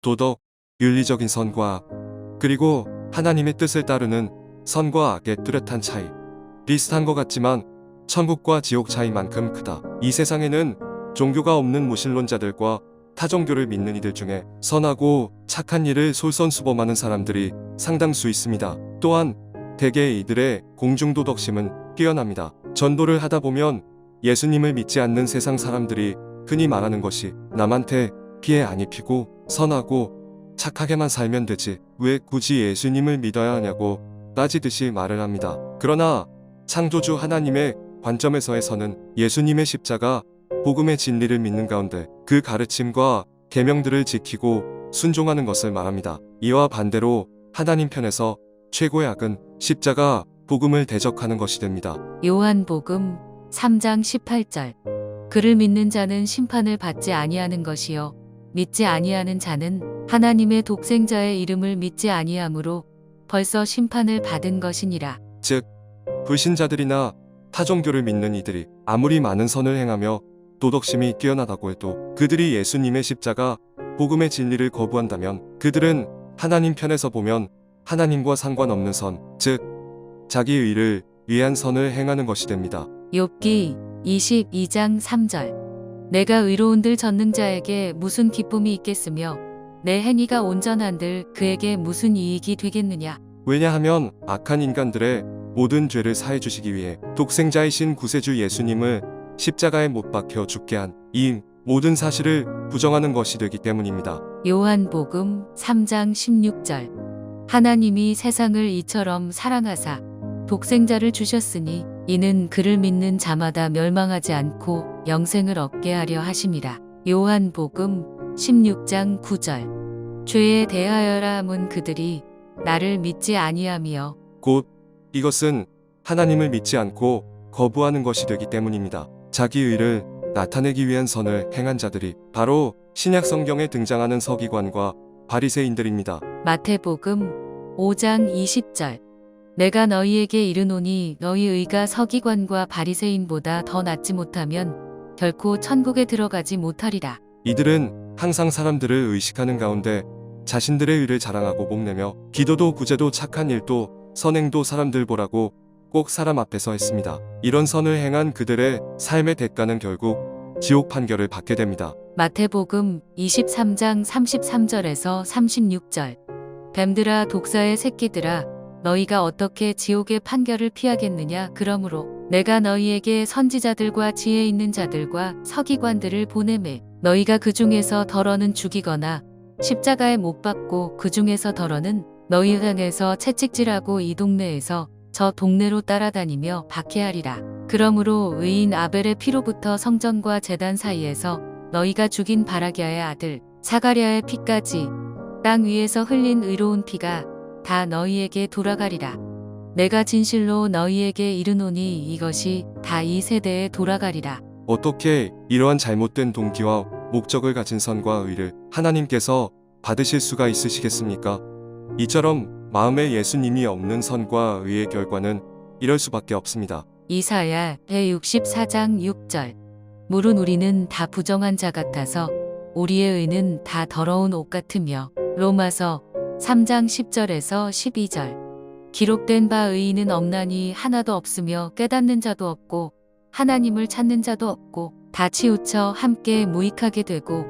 도덕, 윤리적인 선과 악, 그리고 하나님의 뜻을 따르는 선과 악의 뚜렷한 차이. 비슷한 것 같지만 천국과 지옥 차이만큼 크다. 이 세상에는 종교가 없는 무신론자들과 타종교를 믿는 이들 중에 선하고 착한 일을 솔선수범하는 사람들이 상당수 있습니다. 또한 대개 이들의 공중도덕심은 뛰어납니다. 전도를 하다 보면 예수님을 믿지 않는 세상 사람들이 흔히 말하는 것이 남한테 피해 안 입히고 선하고 착하게만 살면 되지 왜 굳이 예수님을 믿어야 하냐고 따지듯이 말을 합니다. 그러나 창조주 하나님의 관점에서의 예수님의 십자가, 복음의 진리를 믿는 가운데 그 가르침과 계명들을 지키고 순종하는 것을 말합니다. 이와 반대로 하나님 편에서 최고의 악은 십자가, 복음을 대적하는 것이 됩니다. 요한복음 3장 18절. 그를 믿는 자는 심판을 받지 아니하는 것이요 믿지 아니하는 자는 하나님의 독생자의 이름을 믿지 아니하므로 벌써 심판을 받은 것이니라. 즉 불신자들이나 타종교를 믿는 이들이 아무리 많은 선을 행하며 도덕심이 뛰어나다고 해도 그들이 예수님의 십자가, 복음의 진리를 거부한다면 그들은 하나님 편에서 보면 하나님과 상관없는 선, 즉 자기 의를 위한 선을 행하는 것이 됩니다. 욥기 22장 3절. 내가 의로운들 전능자에게 무슨 기쁨이 있겠으며 내 행위가 온전한들 그에게 무슨 이익이 되겠느냐. 왜냐하면 악한 인간들의 모든 죄를 사해 주시기 위해 독생자이신 구세주 예수님을 십자가에 못 박혀 죽게 한 이 모든 사실을 부정하는 것이 되기 때문입니다. 요한복음 3장 16절. 하나님이 세상을 이처럼 사랑하사 독생자를 주셨으니 이는 그를 믿는 자마다 멸망하지 않고 영생을 얻게 하려 하심이라. 요한복음 16장 9절. 죄에 대하여라 함은 그들이 나를 믿지 아니하며 곧 이것은 하나님을 믿지 않고 거부하는 것이 되기 때문입니다. 자기 의를 나타내기 위한 선을 행한 자들이 바로 신약 성경에 등장하는 서기관과 바리새인들입니다. 마태복음 5장 20절. 내가 너희에게 이르노니 너희 의가 서기관과 바리새인보다 더 낫지 못하면 결코 천국에 들어가지 못하리라. 이들은 항상 사람들을 의식하는 가운데 자신들의 의를 자랑하고 목내며 기도도 구제도 착한 일도 선행도 사람들 보라고 꼭 사람 앞에서 했습니다. 이런 선을 행한 그들의 삶의 대가는 결국 지옥 판결을 받게 됩니다. 마태복음 23장 33절에서 36절. 뱀들아 독사의 새끼들아 너희가 어떻게 지옥의 판결을 피하겠느냐. 그러므로 내가 너희에게 선지자들과 지혜 있는 자들과 서기관들을 보내매 너희가 그 중에서 덜어는 죽이거나 십자가에 못 박고 그 중에서 덜어는 너희 향해서 채찍질하고 이 동네에서 저 동네로 따라다니며 박해하리라. 그러므로 의인 아벨의 피로부터 성전과 제단 사이에서 너희가 죽인 바라기아의 아들 사가랴의 피까지 땅 위에서 흘린 의로운 피가 다 너희에게 돌아가리라. 내가 진실로 너희에게 이르노니 이것이 다 이 세대에 돌아가리라. 어떻게 이러한 잘못된 동기와 목적을 가진 선과 의를 하나님께서 받으실 수가 있으시겠습니까? 이처럼 마음에 예수님이 없는 선과 의의 결과는 이럴 수밖에 없습니다. 이사야 64장 6절. 물은 우리는 다 부정한 자 같아서 우리의 의는 다 더러운 옷 같으며. 로마서 3장 10절에서 12절. 기록된 바 의인은 없나니 하나도 없으며 깨닫는 자도 없고 하나님을 찾는 자도 없고 다 치우쳐 함께 무익하게 되고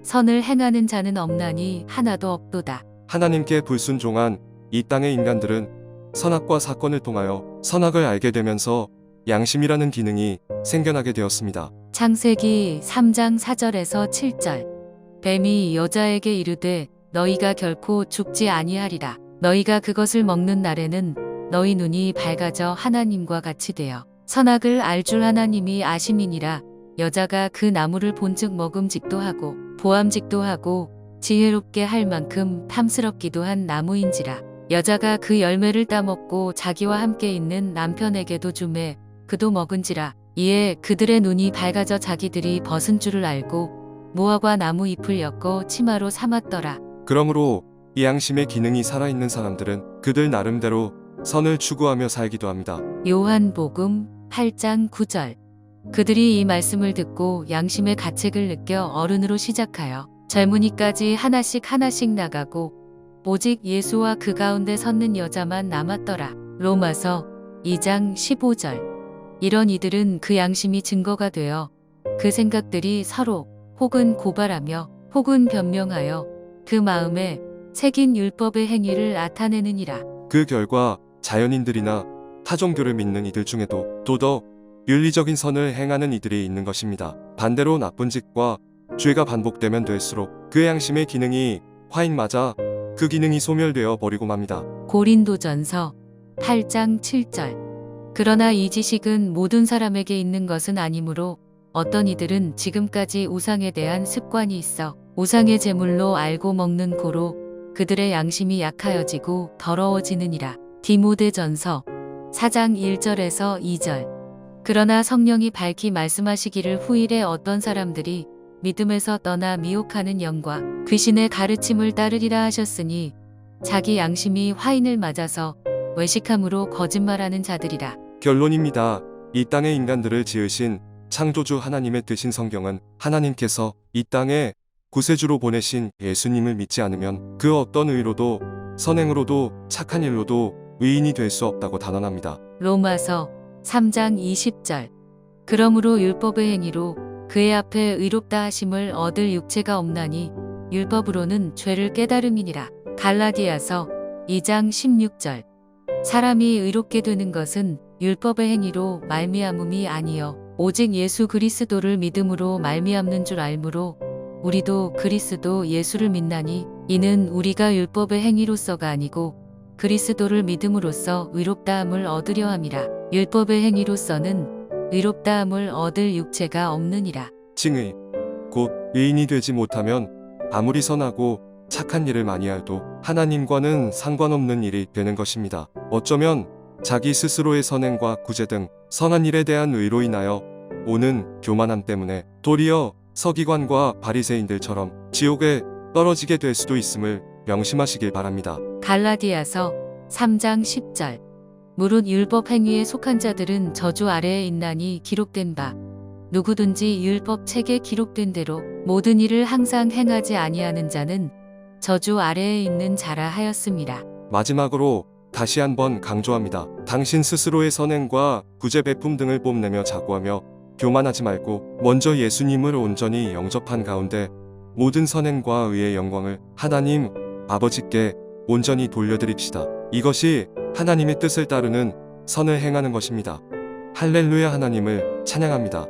선을 행하는 자는 없나니 하나도 없도다. 하나님께 불순종한 이 땅의 인간들은 선악과 사건을 통하여 선악을 알게 되면서 양심이라는 기능이 생겨나게 되었습니다. 창세기 3장 4절에서 7절. 뱀이 여자에게 이르되 너희가 결코 죽지 아니하리라. 너희가 그것을 먹는 날에는 너희 눈이 밝아져 하나님과 같이 되어 선악을 알 줄 하나님이 아심이니라. 여자가 그 나무를 본즉 먹음직도 하고 보암직도 하고 지혜롭게 할 만큼 탐스럽기도 한 나무인지라. 여자가 그 열매를 따먹고 자기와 함께 있는 남편에게도 주매 그도 먹은지라. 이에 그들의 눈이 밝아져 자기들이 벗은 줄을 알고 무화과 나무 잎을 엮어 치마로 삼았더라. 그러므로 이 양심의 기능이 살아있는 사람들은 그들 나름대로 선을 추구하며 살기도 합니다. 요한복음 8장 9절. 그들이 이 말씀을 듣고 양심의 가책을 느껴 어른으로 시작하여 젊은이까지 하나씩 하나씩 나가고 오직 예수와 그 가운데 섰는 여자만 남았더라. 로마서 2장 15절. 이런 이들은 그 양심이 증거가 되어 그 생각들이 서로 혹은 고발하며 혹은 변명하여 그 마음에 새긴 율법의 행위를 나타내느니라. 그 결과 자연인들이나 타종교를 믿는 이들 중에도 도덕, 윤리적인 선을 행하는 이들이 있는 것입니다. 반대로 나쁜 짓과 죄가 반복되면 될수록 그 양심의 기능이 화인 맞아 그 기능이 소멸되어 버리고 맙니다. 고린도전서 8장 7절. 그러나 이 지식은 모든 사람에게 있는 것은 아니므로 어떤 이들은 지금까지 우상에 대한 습관이 있어 우상의 제물로 알고 먹는 고로 그들의 양심이 약하여지고 더러워지느니라. 디모데전서 4장 1절에서 2절. 그러나 성령이 밝히 말씀하시기를 후일에 어떤 사람들이 믿음에서 떠나 미혹하는 영과 귀신의 가르침을 따르리라 하셨으니 자기 양심이 화인을 맞아서 외식함으로 거짓말하는 자들이라. 결론입니다. 이 땅의 인간들을 지으신 창조주 하나님의 뜻인 성경은 하나님께서 이 땅에 구세주로 보내신 예수님을 믿지 않으면 그 어떤 의로도 선행으로도 착한 일로도 의인이 될 수 없다고 단언합니다. 로마서 3장 20절. 그러므로 율법의 행위로 그의 앞에 의롭다 하심을 얻을 육체가 없나니 율법으로는 죄를 깨달음이니라. 갈라디아서 2장 16절. 사람이 의롭게 되는 것은 율법의 행위로 말미암음이 아니요 오직 예수 그리스도를 믿음으로 말미암는 줄 알므로 우리도 그리스도 예수를 믿나니 이는 우리가 율법의 행위로서가 아니고 그리스도를 믿음으로써 의롭다함을 얻으려 함이라. 율법의 행위로서는 의롭다함을 얻을 육체가 없느니라. 칭의, 곧 의인이 되지 못하면 아무리 선하고 착한 일을 많이 해도 하나님과는 상관없는 일이 되는 것입니다. 어쩌면 자기 스스로의 선행과 구제 등 선한 일에 대한 의로 인하여 오는 교만함 때문에 도리어 서기관과 바리새인들처럼 지옥에 떨어지게 될 수도 있음을 명심하시길 바랍니다. 갈라디아서 3장 10절. 무릇 율법 행위에 속한 자들은 저주 아래에 있나니 기록된 바 누구든지 율법 책에 기록된 대로 모든 일을 항상 행하지 아니하는 자는 저주 아래에 있는 자라 하였습니다. 마지막으로 다시 한번 강조합니다. 당신 스스로의 선행과 구제 베품 등을 뽐내며 자고하며 교만하지 말고 먼저 예수님을 온전히 영접한 가운데 모든 선행과 의의 영광을 하나님 아버지께 온전히 돌려드립시다. 이것이 하나님의 뜻을 따르는 선을 행하는 것입니다. 할렐루야. 하나님을 찬양합니다.